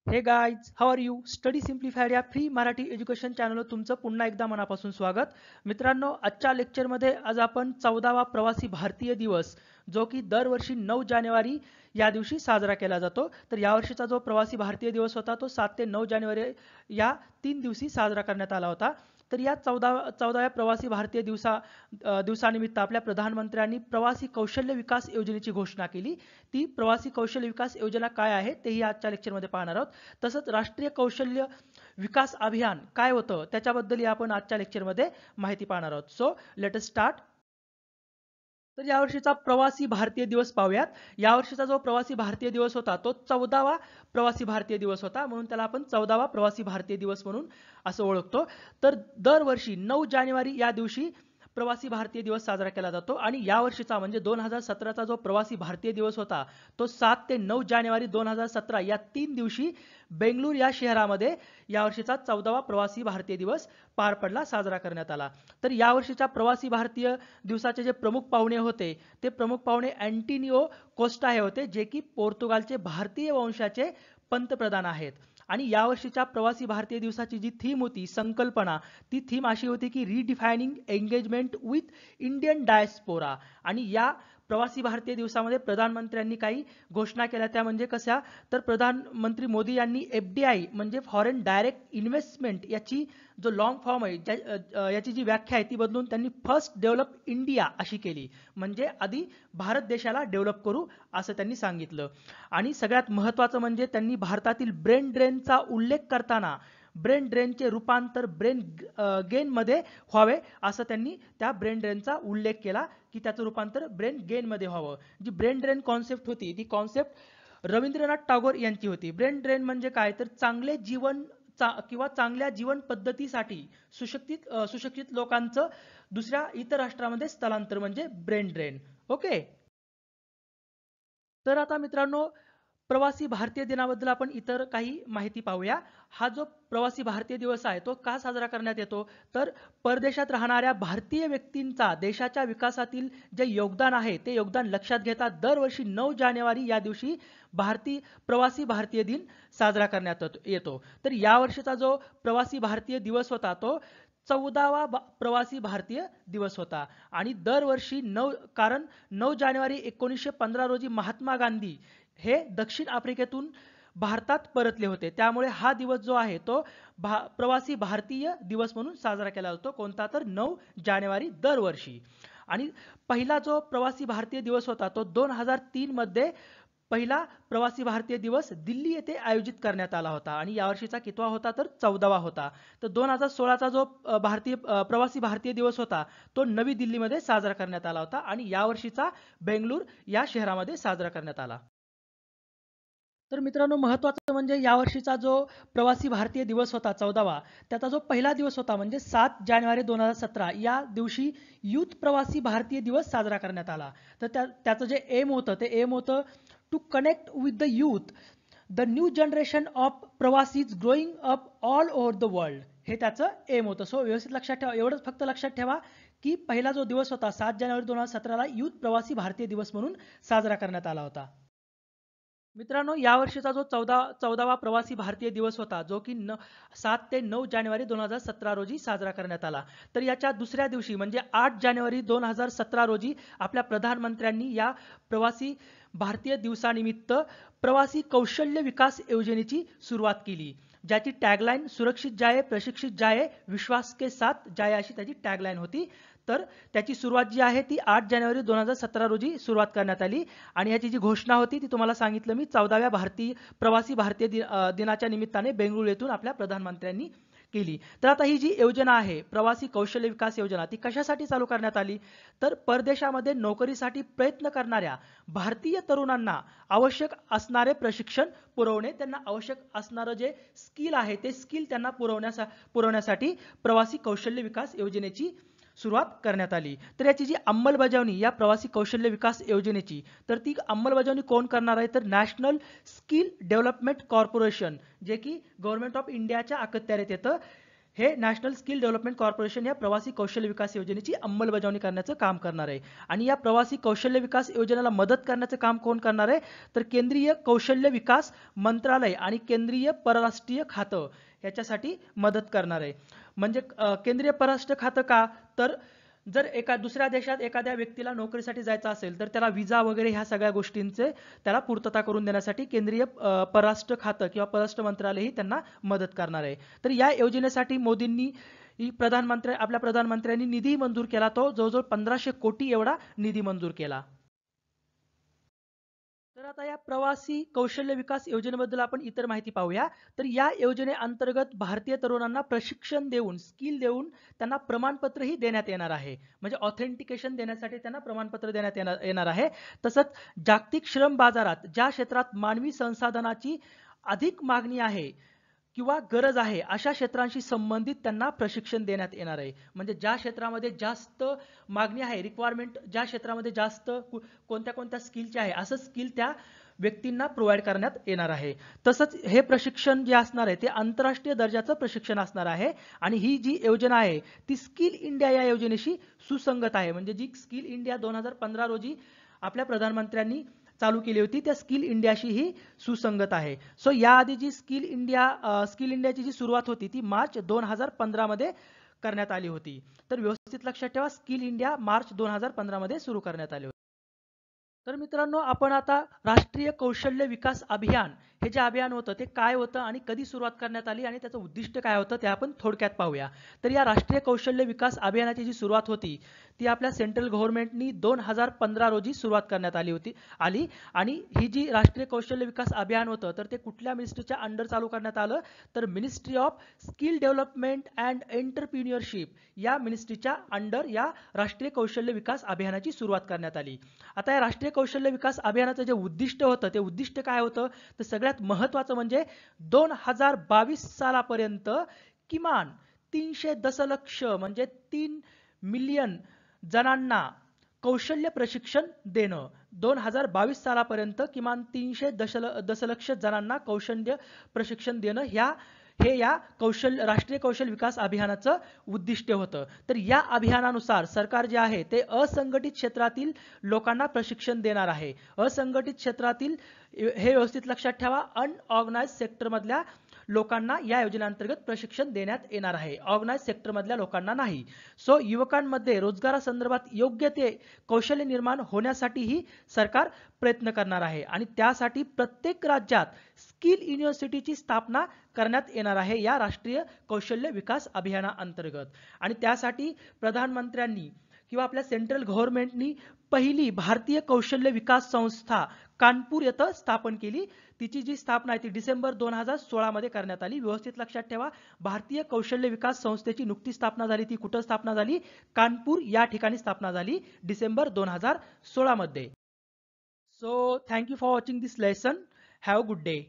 हे guys, how are you? Study simplified या free Marathi education चॅनलवर तुमचं पुन्हा एकदा मनापासून स्वागत. मित्रांनो, आजच्या लेक्चरमध्ये आज आपण 14वा प्रवासी भारतीय दिवस जो की दरवर्षी 9 जानेवारी या दिवशी साजरा केला जातो. तर यावर्षीचा जो प्रवासी भारतीय दिवस होता तो 7 ते 9 जानेवारी या 3 दिवशी साजरा करण्यात आला होता. तर या 14व्या प्रवासी भारतीय दिवसानिमित्त आपल्या प्रधानमंत्र्यांनी प्रवासी कौशल्य विकास योजनेची घोषणा केली. ती प्रवासी कौशल्य विकास योजना काय आहे तेही आजच्या लेक्चरमध्ये पाहणार आहोत. तसंच राष्ट्रीय कौशल्य विकास अभियान काय होतं त्याच्याबद्दल आपण आजच्या लेक्चरमध्ये माहिती पाहणार आहोत. So let us start. तर यावर्षीचा प्रवासी भारतीय दिवस पाहूयात. यावर्षीचा जो प्रवासी भारतीय दिवस होता तो 14वा प्रवासी भारतीय दिवस होता, म्हणून त्याला आपण 14वा प्रवासी भारतीय दिवस म्हणून असं ओळखतो. तर दरवर्षी 9 जानेवारी या दिवशी प्रवासी भारतीय दिवस साजरा केला जातो आणि यावर्षीचा म्हणजे 2017चा जो प्रवासी भारतीय दिवस होता तो 7 ते 9 जानेवारी 2017 या 3 दिवशी बेंगळूर या शहरामध्ये यावर्षीचा 14वा प्रवासी भारतीय दिवस पार पडला, साजरा करण्यात आला. तर यावर्षीच्या प्रवासी भारतीय दिवसाचे जे प्रमुख पाहुणे होते ते प्रमुख पाहुणे अँटिनिओ कोस्टा हे होते, जे की पोर्तुगालचे भारतीय वंशाचे पंतप्रधान आहेत. आणि यावर्षीच्या प्रवासी भारतीय दिवसाची जी थीम होती, संकल्पना, ती थीम अशी होती की रिडिफायनिंग एंगेजमेंट विथ इंडियन डायस्पोरा. आणि या प्रवासी भारतीय दिवसामध्ये प्रधानमंत्र्यांनी काही घोषणा केल्या, त्या म्हणजे कशा? तर प्रधानमंत्री मोदी यांनी FDI म्हणजे फॉरेन डायरेक्ट इन्व्हेस्टमेंट याची जो लॉंग फॉर्म आहे याची जी व्याख्या आहे ती बदलून त्यांनी फर्स्ट डेव्हलप इंडिया अशी केली. म्हणजे आधी भारत देशाला डेव्हलप करू असं त्यांनी सांगितलं. आणि सगळ्यात महत्त्वाचं म्हणजे त्यांनी भारतातील ब्रेन ड्रेनचा उल्लेख करताना ब्रेन ड्रेनचे रूपांतर ब्रेन गेनमध्ये व्हावे असं त्यांनी त्या ब्रेन ड्रेनचा उल्लेख केला की त्याचं रूपांतर ब्रेन गेनमध्ये व्हावं. जी ब्रेन ड्रेन कॉन्सेप्ट होती ती कॉन्सेप्ट रवींद्रनाथ टागोर यांची होती. ब्रेन ड्रेन म्हणजे काय? तर चांगले जीवन किंवा चांगल्या जीवन पद्धतीसाठी सुशिक्षित लोकांचं दुसऱ्या इतर राष्ट्रामध्ये स्थलांतर म्हणजे ब्रेन ड्रेन. ओके. तर आता मित्रांनो, प्रवासी भारतीय दिनाबद्दल आपण इतर काही माहिती पाहूया. हा जो प्रवासी भारतीय दिवस आहे तो का साजरा करण्यात येतो? तर परदेशात राहणाऱ्या भारतीय व्यक्तींचा देशाच्या विकासातील जे योगदान आहे ते योगदान लक्षात घेता दरवर्षी 9 जानेवारी या दिवशी प्रवासी भारतीय दिन साजरा करण्यात येतो. तर यावर्षीचा जो प्रवासी भारतीय दिवस होता तो 14वा प्रवासी भारतीय दिवस होता. आणि दरवर्षी कारण 9 जानेवारी 1915 रोजी महात्मा गांधी हे दक्षिण आफ्रिकेतून भारतात परतले होते. त्यामुळे हा दिवस जो आहे तो प्रवासी भारतीय दिवस म्हणून साजरा केला जातो. कोणता? तर 9 जानेवारी दरवर्षी. आणि पहिला जो प्रवासी भारतीय दिवस होता तो 2003 मध्ये पहिला प्रवासी भारतीय दिवस दिल्ली येथे आयोजित करण्यात आला होता. आणि यावर्षीचा कितवा होता? तर 14वा होता. तर 2016चा जो प्रवासी भारतीय दिवस होता तो नवी दिल्लीमध्ये साजरा करण्यात आला होता आणि यावर्षीचा बेंगळूर या शहरामध्ये साजरा करण्यात आला. तर मित्रांनो, महत्त्वाचं म्हणजे यावर्षीचा जो प्रवासी भारतीय दिवस होता 14वा, त्याचा जो पहिला दिवस होता म्हणजे 7 जानेवारी 2017 या दिवशी यूथ प्रवासी भारतीय दिवस साजरा करण्यात आला. तर त्याचं जे एम होतं ते एम होतं to connect with the youth, the new generation of pravasis growing up all over the world, हे त्याचं एम होतं. सो व्यवस्थित लक्षात ठेवा, एवढंच फक्त लक्षात ठेवा की पहिला जो दिवस होता 7 जानेवारी 2017ला यूथ प्रवासी भारतीय दिवस म्हणून साजरा करण्यात आला होता. मित्रांनो, यावर्षीचा जो 14वा प्रवासी भारतीय दिवस होता जो की 7 ते 9 जानेवारी 2017 रोजी साजरा करण्यात आला. तर याच्या दुसऱ्या दिवशी म्हणजे 8 जानेवारी 2017 रोजी आपल्या प्रधानमंत्र्यांनी या प्रवासी भारतीय दिवसानिमित्त प्रवासी कौशल्य विकास योजनेची सुरुवात केली, ज्याची टॅगलाईन सुरक्षित जाये, प्रशिक्षित जाये, विश्वास के साथ जाये अशी त्याची टॅगलाईन होती. तर त्याची सुरुवात जी आहे ती 8 जानेवारी 2017 रोजी सुरुवात करण्यात आली आणि याची जी घोषणा होती ती तुम्हाला सांगितलं मी 14व्या प्रवासी भारतीय दिनाच्या निमित्ताने बेंगळूर येथून आपल्या प्रधानमंत्र्यांनी केली. तर आता ही जी योजना आहे प्रवासी कौशल्य विकास योजना ती कशासाठी चालू करण्यात आली? तर परदेशामध्ये नोकरीसाठी प्रयत्न करणाऱ्या भारतीय तरुणांना आवश्यक असणारे प्रशिक्षण पुरवणे, त्यांना आवश्यक असणारं जे स्किल आहे ते स्किल त्यांना पुरवण्यासाठी प्रवासी कौशल्य विकास योजनेची सुरुवात करण्यात आली. तर याची जी अंमलबजावणी या प्रवासी कौशल्य विकास योजनेची, तर ती अंमलबजावणी कोण करणार आहे? तर नॅशनल स्किल डेव्हलपमेंट कॉर्पोरेशन, जे की गव्हर्नमेंट ऑफ इंडियाच्या अखत्यारीत येतं, हे नॅशनल स्किल डेव्हलपमेंट कॉर्पोरेशन या प्रवासी कौशल्य विकास योजनेची अंमलबजावणी करण्याचं काम करणार आहे. आणि या प्रवासी कौशल्य विकास योजनेला मदत करण्याचं काम कोण करणार आहे, तर केंद्रीय कौशल्य विकास मंत्रालय आणि केंद्रीय परराष्ट्रीय खातं याच्यासाठी मदत करणार आहे. म्हणजे केंद्रीय परराष्ट्र खातं का, तर जर एका दुसऱ्या देशात एखाद्या व्यक्तीला नोकरीसाठी जायचं असेल तर त्याला विजा वगैरे ह्या सगळ्या गोष्टींचे त्याला पूर्तता करून देण्यासाठी केंद्रीय परराष्ट्र खातं किंवा परराष्ट्र मंत्रालयही त्यांना मदत करणार आहे. तर या योजनेसाठी मोदींनी आपल्या प्रधानमंत्र्यांनी निधी मंजूर केला, तो जवळजवळ 1500 कोटी एवढा निधी मंजूर केला. तर आता या प्रवासी कौशल्य विकास योजनेबद्दल आपण इतर माहिती पाहूया. तर या योजनेअंतर्गत भारतीय तरुणांना प्रशिक्षण देऊन, स्किल देऊन त्यांना प्रमाणपत्रही देण्यात येणार आहे. म्हणजे ऑथेंटिकेशन देण्यासाठी त्यांना प्रमाणपत्र देण्यात येणार आहे. तसंच जागतिक श्रम बाजारात ज्या क्षेत्रात मानवी संसाधनाची अधिक मागणी आहे किंवा गरज आहे अशा क्षेत्रांशी संबंधित त्यांना प्रशिक्षण देण्यात येणार आहे. म्हणजे ज्या क्षेत्रामध्ये जास्त मागणी आहे, रिक्वायरमेंट ज्या क्षेत्रामध्ये जास्त कोणत्या कोणत्या स्किलचे आहे असं स्किल त्या व्यक्तींना प्रोव्हाइड करण्यात येणार आहे. तसंच हे प्रशिक्षण जे असणार आहे ते आंतरराष्ट्रीय दर्जाचं प्रशिक्षण असणार आहे. आणि ही जी योजना आहे ती स्किल इंडिया या योजनेशी सुसंगत आहे. म्हणजे जी स्किल इंडिया 2015 रोजी आपल्या प्रधानमंत्र्यांनी चालू केली होती त्या स्किल इंडियाशी ही सुसंगत आहे. सो याआधी जी स्किल इंडियाची जी सुरुवात होती ती मार्च 2015 मध्ये करण्यात आली होती. तर व्यवस्थित लक्षात ठेवा, स्किल इंडिया मार्च 2015 मध्ये सुरू करण्यात आली होती. तर मित्रांनो, आपण आता राष्ट्रीय कौशल्य विकास अभियान हे जे अभियान होतं ते काय होतं आणि कधी सुरुवात करण्यात आली आणि त्याचं उद्दिष्ट काय होतं ते आपण थोडक्यात पाहूया. तर या राष्ट्रीय कौशल्य विकास अभियानाची जी सुरुवात होती ती आपल्या सेंट्रल गव्हर्नमेंटनी 2015 रोजी सुरुवात करण्यात आली. आणि ही जी राष्ट्रीय कौशल्य विकास अभियान होतं तर ते कुठल्या मिनिस्ट्रीच्या अंडर चालू करण्यात आलं, तर ministry of skill development and entrepreneurship या मिनिस्ट्रीच्या अंडर या राष्ट्रीय कौशल्य विकास अभियानाची सुरुवात करण्यात आली. आता या राष्ट्रीय कौशल्य विकास अभियानाचं जे उद्दिष्ट होतं ते उद्दिष्ट काय होतं, तर सगळ्यात महत्त्वाचं म्हणजे 2022 सालापर्यंत किमान 300 दशलक्ष म्हणजे 3 मिलियन जणांना कौशल्य प्रशिक्षण देणं. 2022 सालापर्यंत किमान 300 दशलक्ष जणांना कौशल्य प्रशिक्षण देणं हे या राष्ट्रीय कौशल्य विकास अभियानाचं उद्दिष्ट होतं. तर या अभियानानुसार सरकार जे आहे ते असंघटित क्षेत्रातील लोकांना प्रशिक्षण देणार आहे. असंघटित क्षेत्रातील हे व्यवस्थित लक्षात ठेवा, अनऑर्गनाइज्ड सेक्टरमधल्या लोकांना या योजनेअंतर्गत प्रशिक्षण देण्यात येणार आहे, ऑर्गनाइज्ड सेक्टरमधल्या लोकांना नाही. सो युवकांमध्ये रोजगारासंदर्भात योग्य ते कौशल्य निर्माण होण्यासाठीही सरकार प्रयत्न करणार आहे. आणि त्यासाठी प्रत्येक राज्यात स्किल युनिव्हर्सिटीची स्थापना करण्यात येणार आहे या राष्ट्रीय कौशल्य विकास अभियानाअंतर्गत. आणि त्यासाठी प्रधानमंत्र्यांनी किंवा आपल्या सेंट्रल गव्हर्नमेंटनी पहिली भारतीय कौशल्य विकास संस्था कानपूर येथे स्थापन केली. तिची जी स्थापना आहे ती डिसेंबर 2016 मध्ये करण्यात आली. व्यवस्थित लक्षात ठेवा, भारतीय कौशल्य विकास संस्थेची नुकतीच स्थापना झाली. ती कुठे स्थापना झाली, कानपूर या ठिकाणी स्थापना झाली डिसेंबर 2016 मध्ये. So thank you for watching this lesson. Have a good day.